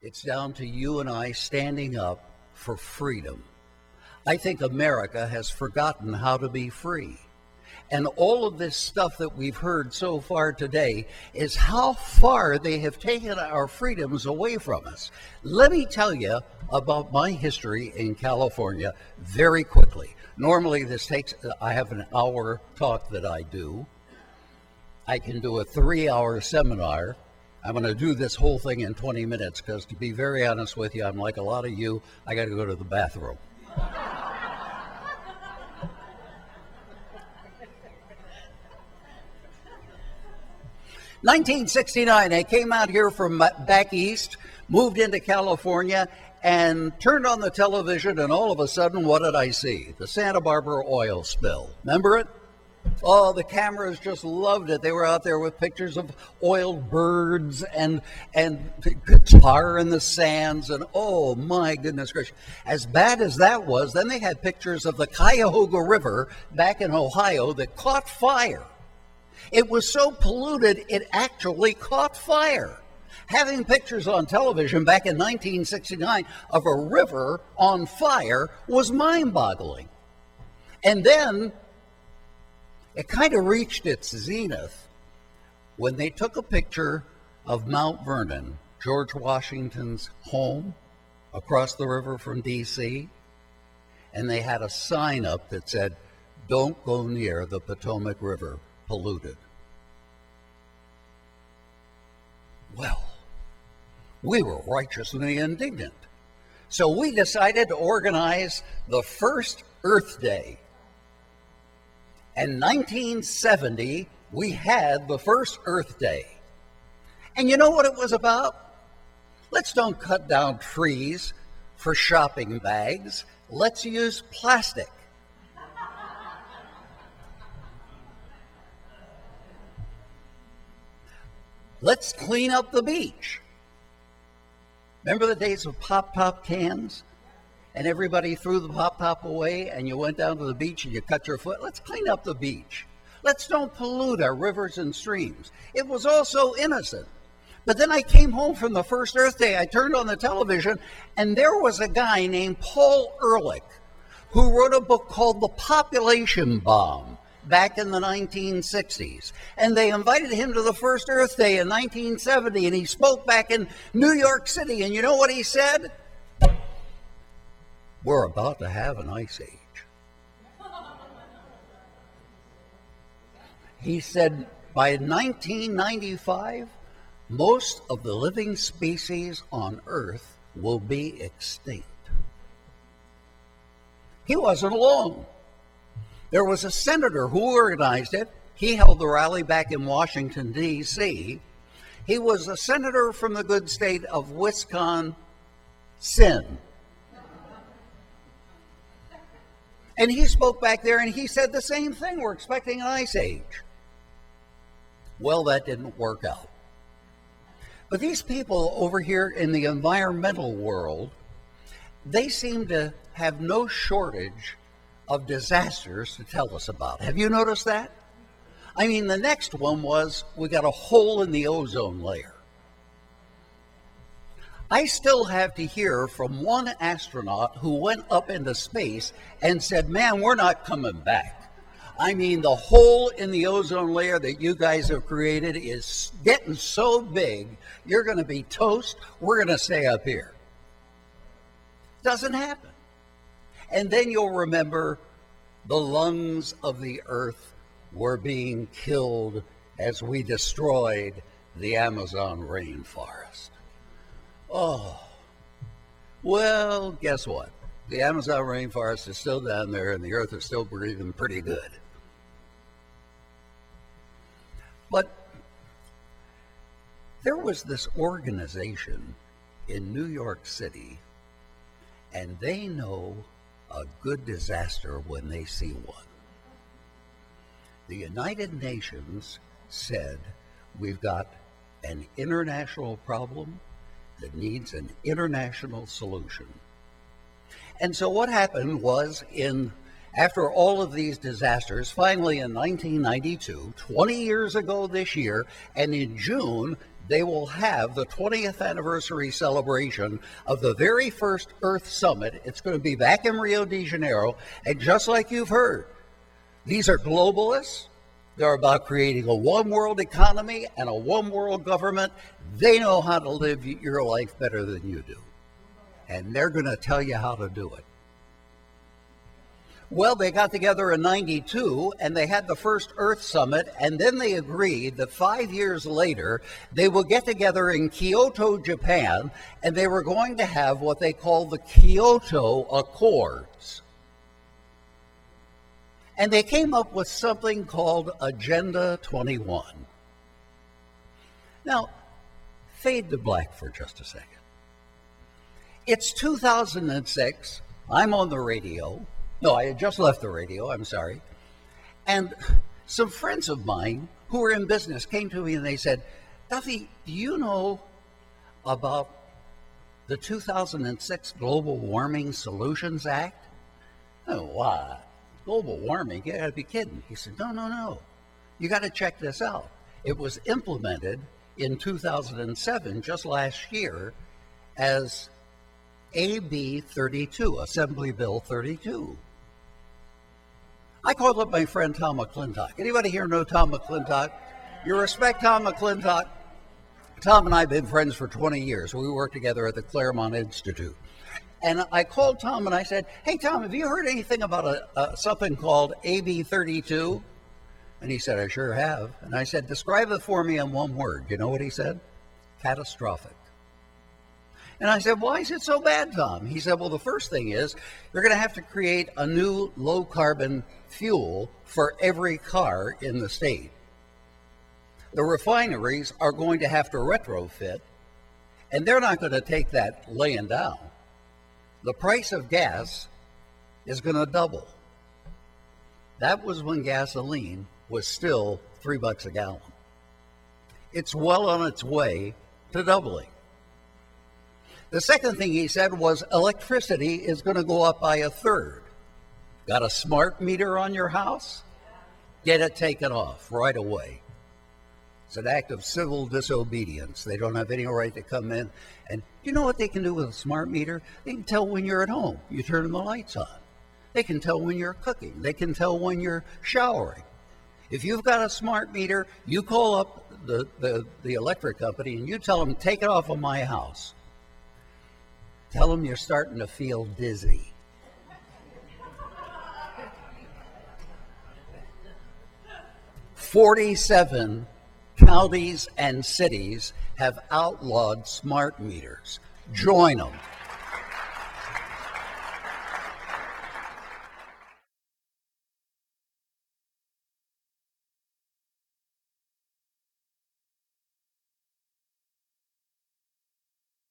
It's down to you and I standing up for freedom. I think America has forgotten how to be free. And all of this stuff that we've heard so far today is how far they have taken our freedoms away from us. Let me tell you about my history in California very quickly. Normally I have an hour talk that I do. I can do a 3-hour seminar. I'm going to do this whole thing in 20 minutes because, to be very honest with you, I'm like a lot of you, I got to go to the bathroom. 1969, I came out here from back east, moved into California, and turned on the television, and all of a sudden, what did I see? The Santa Barbara oil spill. Remember it? Oh, the cameras just loved it. They were out there with pictures of oiled birds and tar in the sands, and oh my goodness gracious. As bad as that was, then they had pictures of the Cuyahoga River back in Ohio that caught fire. It was so polluted, it actually caught fire. Having pictures on television back in 1969 of a river on fire was mind-boggling. And then it kind of reached its zenith when they took a picture of Mount Vernon, George Washington's home across the river from D.C., and they had a sign up that said, "Don't go near the Potomac River, polluted." Well, we were righteously indignant. So we decided to organize the first Earth Day. In 1970, we had the first Earth Day. And you know what it was about? Let's don't cut down trees for shopping bags. Let's use plastic. Let's clean up the beach. Remember the days of pop-top cans? And everybody threw the pop-top away and you went down to the beach and you cut your foot? Let's clean up the beach. Let's don't pollute our rivers and streams. It was all so innocent. But then I came home from the first Earth Day. I turned on the television and there was a guy named Paul Ehrlich who wrote a book called The Population Bomb back in the 1960s. And they invited him to the first Earth Day in 1970, and he spoke back in New York City. And you know what he said? We're about to have an ice age. He said by 1995, most of the living species on Earth will be extinct. He wasn't alone. There was a senator who organized it. He held the rally back in Washington, D.C. He was a senator from the good state of Wisconsin. And he spoke back there and he said the same thing. We're expecting an ice age. Well, that didn't work out. But these people over here in the environmental world, they seem to have no shortage of disasters to tell us about. Have you noticed that? I mean, the next one was we got a hole in the ozone layer. I still have to hear from one astronaut who went up into space and said, "Man, we're not coming back. I mean, the hole in the ozone layer that you guys have created is getting so big, you're going to be toast. We're going to stay up here." Doesn't happen. And then you'll remember the lungs of the earth were being killed as we destroyed the Amazon rainforest. Oh, well, guess what? The Amazon rainforest is still down there and the earth is still breathing pretty good. But there was this organization in New York City, and they know a good disaster when they see one. The United Nations said we've got an international problem that needs an international solution. And so what happened was, after all of these disasters, finally in 1992, 20 years ago this year, and in June, they will have the 20th anniversary celebration of the very first Earth Summit. It's going to be back in Rio de Janeiro. And just like you've heard, these are globalists. They're about creating a one world economy and a one world government. They know how to live your life better than you do. And they're going to tell you how to do it. Well, they got together in '92 and they had the first Earth Summit, and then they agreed that 5 years later they would get together in Kyoto, Japan, and they were going to have what they call the Kyoto Accords. And they came up with something called Agenda 21. Now, fade to black for just a second. It's 2006. I'm on the radio. No, I had just left the radio, I'm sorry. And some friends of mine who were in business came to me and they said, Duffy, do you know about the 2006 Global Warming Solutions Act? Oh, what? Global warming? You gotta be kidding. He said, no. You gotta check this out. It was implemented in 2007, just last year, as AB 32, Assembly Bill 32. I called up my friend Tom McClintock. Anybody here know Tom McClintock? You respect Tom McClintock? Tom and I have been friends for 20 years. We worked together at the Claremont Institute. And I called Tom and I said, hey, Tom, have you heard anything about something called AB 32? And he said, I sure have. And I said, describe it for me in one word. You know what he said? Catastrophic. And I said, why is it so bad, Tom? He said, well, the first thing is you're going to have to create a new low-carbon fuel for every car in the state. The refineries are going to have to retrofit, and they're not going to take that laying down. The price of gas is going to double. That was when gasoline was still $3 a gallon. It's well on its way to doubling. The second thing he said was electricity is going to go up by a third. Got a smart meter on your house? Get it taken off right away. It's an act of civil disobedience. They don't have any right to come in. And you know what they can do with a smart meter? They can tell when you're at home. You turn the lights on. They can tell when you're cooking. They can tell when you're showering. If you've got a smart meter, you call up the electric company and you tell them, take it off of my house. Tell them you're starting to feel dizzy. "47 counties and cities have outlawed smart meters. Join them.